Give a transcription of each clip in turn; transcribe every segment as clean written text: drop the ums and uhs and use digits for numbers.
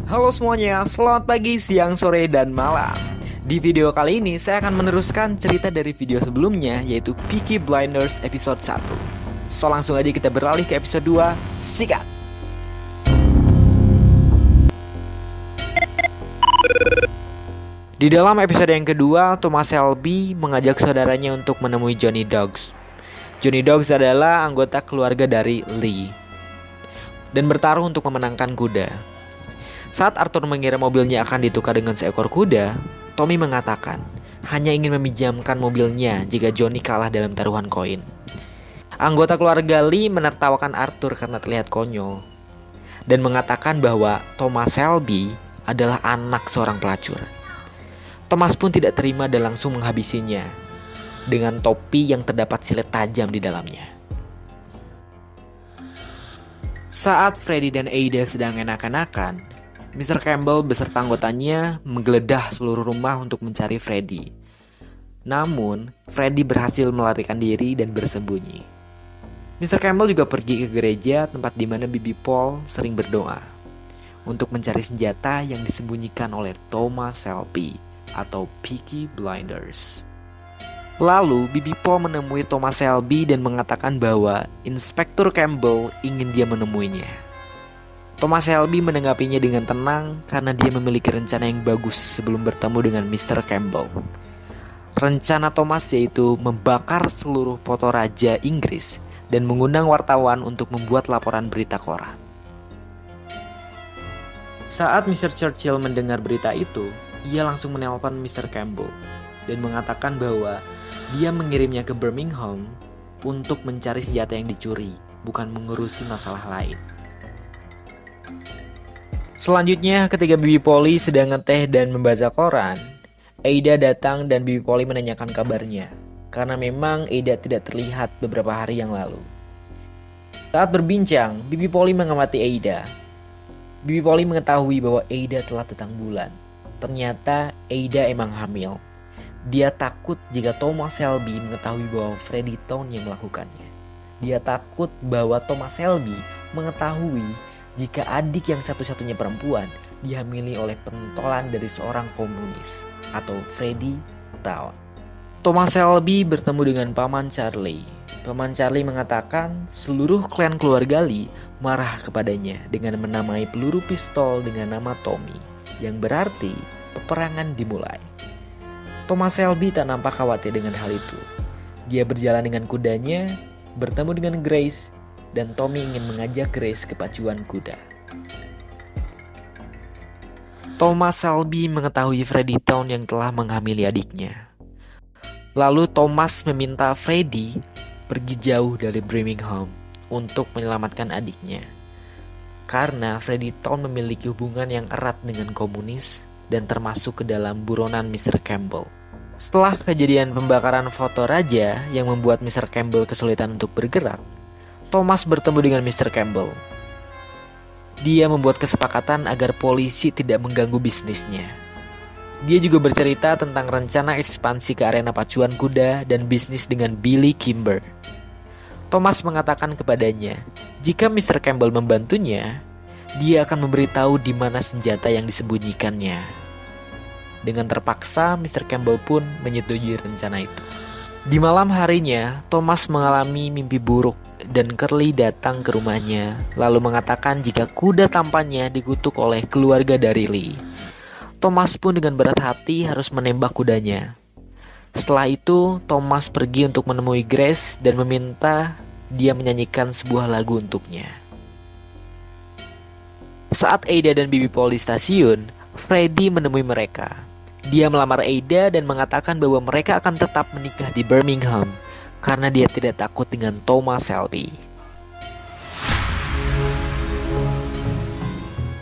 Halo semuanya, selamat pagi, siang, sore, dan malam. Di video kali ini saya akan meneruskan cerita dari video sebelumnya, yaitu Peaky Blinders episode 1. So langsung aja kita beralih ke episode 2, sikat! Di dalam episode yang kedua, Thomas Shelby mengajak saudaranya untuk menemui Johnny Dogs. Johnny Dogs adalah anggota keluarga dari Lee dan bertaruh untuk memenangkan kuda. Saat Arthur mengira mobilnya akan ditukar dengan seekor kuda, Tommy mengatakan hanya ingin meminjamkan mobilnya jika Johnny kalah dalam taruhan koin. Anggota keluarga Lee menertawakan Arthur karena terlihat konyol dan mengatakan bahwa Thomas Shelby adalah anak seorang pelacur. Thomas pun tidak terima dan langsung menghabisinya dengan topi yang terdapat silet tajam di dalamnya. Saat Freddy dan Ada sedang enak-enakan, Mr. Campbell beserta anggotanya menggeledah seluruh rumah untuk mencari Freddy. Namun, Freddy berhasil melarikan diri dan bersembunyi. Mr. Campbell juga pergi ke gereja tempat di mana Bibi Paul sering berdoa untuk mencari senjata yang disembunyikan oleh Thomas Shelby atau Peaky Blinders. Lalu, Bibi Paul menemui Thomas Shelby dan mengatakan bahwa Inspektur Campbell ingin dia menemuinya. Thomas Shelby menanggapinya dengan tenang karena dia memiliki rencana yang bagus sebelum bertemu dengan Mr. Campbell. Rencana Thomas yaitu membakar seluruh foto Raja Inggris dan mengundang wartawan untuk membuat laporan berita koran. Saat Mr. Churchill mendengar berita itu, ia langsung menelpon Mr. Campbell dan mengatakan bahwa dia mengirimnya ke Birmingham untuk mencari senjata yang dicuri, bukan mengurusi masalah lain. Selanjutnya, ketika Bibi Polly sedang ngeteh dan membaca koran, Ada datang dan Bibi Polly menanyakan kabarnya, karena memang Ada tidak terlihat beberapa hari yang lalu. Saat berbincang, Bibi Polly mengamati Ada. Bibi Polly mengetahui bahwa Ada telah tetang bulan. Ternyata Ada emang hamil. Dia takut jika Thomas Shelby mengetahui bahwa Freddy Town yang melakukannya. Dia takut bahwa Thomas Shelby mengetahui jika adik yang satu-satunya perempuan dihamili oleh pentolan dari seorang komunis atau Freddy Town. Thomas Shelby bertemu dengan Paman Charlie. Paman Charlie mengatakan seluruh klan keluarga Lee marah kepadanya dengan menamai peluru pistol dengan nama Tommy, yang berarti peperangan dimulai. Thomas Shelby tak nampak khawatir dengan hal itu. Dia berjalan dengan kudanya, bertemu dengan Grace, dan Tommy ingin mengajak Grace ke pacuan kuda. Thomas Shelby mengetahui Freddy Town yang telah menghamili adiknya. Lalu Thomas meminta Freddy pergi jauh dari Birmingham untuk menyelamatkan adiknya. Karena Freddy Town memiliki hubungan yang erat dengan komunis dan termasuk ke dalam buronan Mr. Campbell. Setelah kejadian pembakaran foto raja yang membuat Mr. Campbell kesulitan untuk bergerak, Thomas bertemu dengan Mr. Campbell. Dia membuat kesepakatan agar polisi tidak mengganggu bisnisnya. Dia juga bercerita tentang rencana ekspansi ke arena pacuan kuda dan bisnis dengan Billy Kimber. Thomas mengatakan kepadanya, jika Mr. Campbell membantunya, dia akan memberitahu di mana senjata yang disembunyikannya. Dengan terpaksa, Mr. Campbell pun menyetujui rencana itu. Di malam harinya, Thomas mengalami mimpi buruk dan Curly datang ke rumahnya lalu mengatakan jika kuda tampannya dikutuk oleh keluarga dari Lee. Thomas pun dengan berat hati harus menembak kudanya. Setelah itu, Thomas pergi untuk menemui Grace dan meminta dia menyanyikan sebuah lagu untuknya. Saat Ada dan Bibi Paul di stasiun, Freddy menemui mereka. Dia melamar Ada dan mengatakan bahwa mereka akan tetap menikah di Birmingham karena dia tidak takut dengan Thomas Shelby.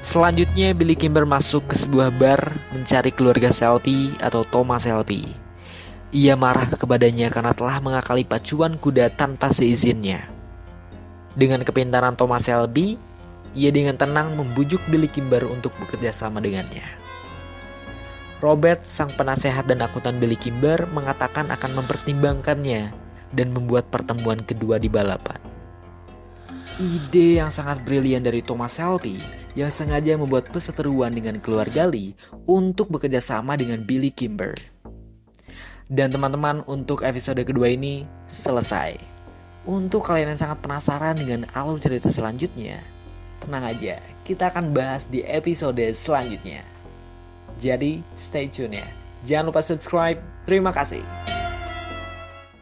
Selanjutnya, Billy Kimber masuk ke sebuah bar mencari keluarga Shelby atau Thomas Shelby. Ia marah kepadanya karena telah mengakali pacuan kuda tanpa seizinnya. Dengan kepintaran Thomas Shelby, ia dengan tenang membujuk Billy Kimber untuk bekerja sama dengannya. Robert, sang penasehat dan akuntan Billy Kimber, mengatakan akan mempertimbangkannya dan membuat pertemuan kedua di balapan. Ide yang sangat brilian dari Thomas Shelby yang sengaja membuat perseteruan dengan keluarga Lee untuk bekerja sama dengan Billy Kimber. Dan teman-teman, untuk episode kedua ini selesai. Untuk kalian yang sangat penasaran dengan alur cerita selanjutnya, tenang aja, kita akan bahas di episode selanjutnya. Jadi stay tune ya. Jangan lupa subscribe. Terima kasih.